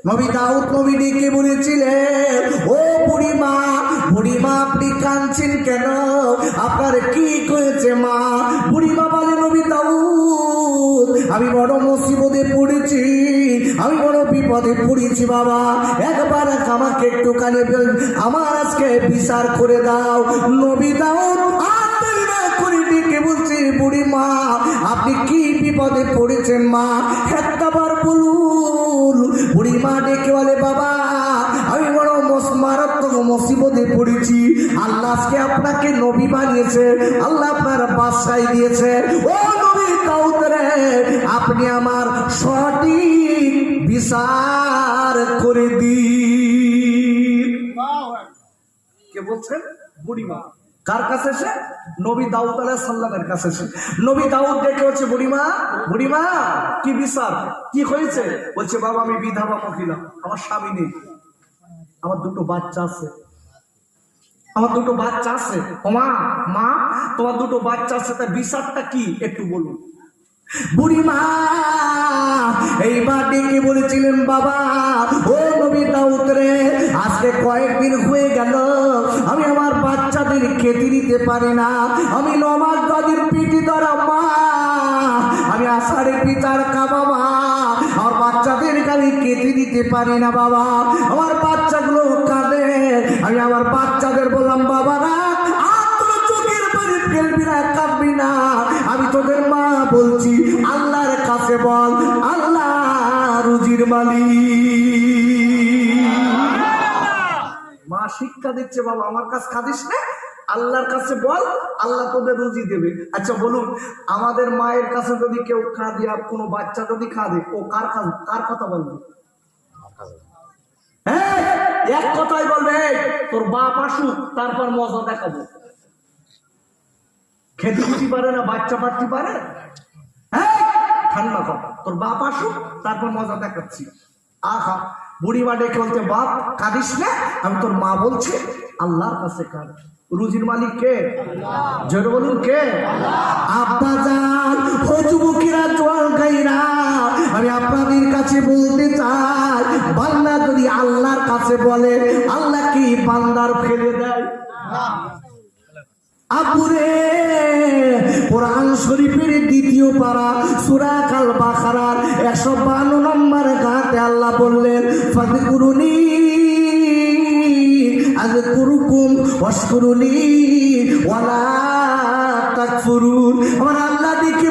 নবী দাউদ নবী ডেকে বলেছিলেন, ও বুড়িমা, বুড়িমা আপনি কাঁদছেন কেন? আপনার কি হয়েছে মা? বুড়িমা বলে, নবী দাউদ আমি বড় মুসিবতে পড়েছি, আমি বড় বিপদে পড়েছি বাবা, একবার আমাকে একটুখানি আমার আজকে বিচার করে দাও। নবী দাউদ ডেকে বলছে, বুড়িমা আপনি কি বিপদে পড়েছেন মা, একবার বলুন। বুড়িমা ডেকে বলে, বাবা আমি বড় মারাত্মক মুসিবতে পড়েছি, আল্লাহ আজকে আপনাকে নবী বানিয়েছে, আল্লাহ আপনার বাদশাহী দিয়েছে। ও নবী দাউদ রে, আপনি আমার সঠিক বিচার করে দিন। কে বলছেন? বুড়িমা। কার কাছে এসে? নবী দাউদ আলাইহিস সালামের কাছে এসে নবী দাউদ ডেকে বলছে, বুড়িমা, বুড়িমা কি বিচার, কি হয়েছে? বলছে, বাবা আমি বিধবা মহিলা, আমার স্বামী নেই, আমার দুটো বাচ্চা আছে, আমার দুটো বাচ্চা আছে। ও মা, মা তোমার দুটো বাচ্চা আছে, তার বিচারটা কি একটু বলুন। বুড়িমা এইবার ডেকে বলেছিলেন, বাবা ও নবী দাউদ রে, আজকে কয়েকদিন হয়ে গেল আমি আমার বাচ্চাদের খেতে দিতে পারি না, আমি নমাজ দাদির পিঠি ধরা মা, আমি আষাঢ়ে পিতার কাবা মা, আমার বাচ্চাদেরকে আমি খেতে দিতে পারি না বাবা, আমার বাচ্চাগুলো কাঁদে। আমি আমার বাচ্চাদের বললাম, বাবারা চোখের পানি ফেলবি না, কাঁদবি না, আমি তোদের মা বলছি, আল্লাহর কাছে বল, আল্লাহ রুজির মালিক। মা শিক্ষা দিচ্ছে, বাবা আমার কাছে কাঁদিস না, আল্লাহর কাছে বল, আল্লাহ তোদের রুজি দেবে। আচ্ছা বলুন, আমাদের মায়ের কাছে যদি কেউ কাঁদে আর কোনো বাচ্চা যদি কাঁদে, ও কার কথা বলবে? হ্যাঁ, এক কথাই বলবে, তোর বাপ আসুক তারপর মজা দেখাবো। খেতে দিতে পারে না, বাচ্চা পাঠতে পারে? হ্যাঁ, ঠান্ডা কথা, তোর বাপ আসুক তারপর মজা দেখাচ্ছি। আহা, বুড়িমা ডেকে বলছে, বাপ কাঁদিস না, আমি তোর মা বলছি, আল্লাহর কাছে কাঁদ, রুজির মালিক কে? জোরে বলুন কে? আব্বা জান, ও যুবকেরা, জোয়ান ভাইরা, আমি আপনাদের কাছে বলতে চাই, বান্দা যদি আল্লাহর কাছে বলে, আল্লাহ কি বান্দার ফেলে দেয়? আপুরে, কোরআন শরীফের দ্বিতীয় পারা সূরা আল বাকারার 152 নম্বর আয়াতে আল্লাহ বললেন, ফাযকুরুনি আযকুরুকুম ওয়াশকুরুনি ওয়ালা তাকফুরুন। আমার আল্লাহ দেখে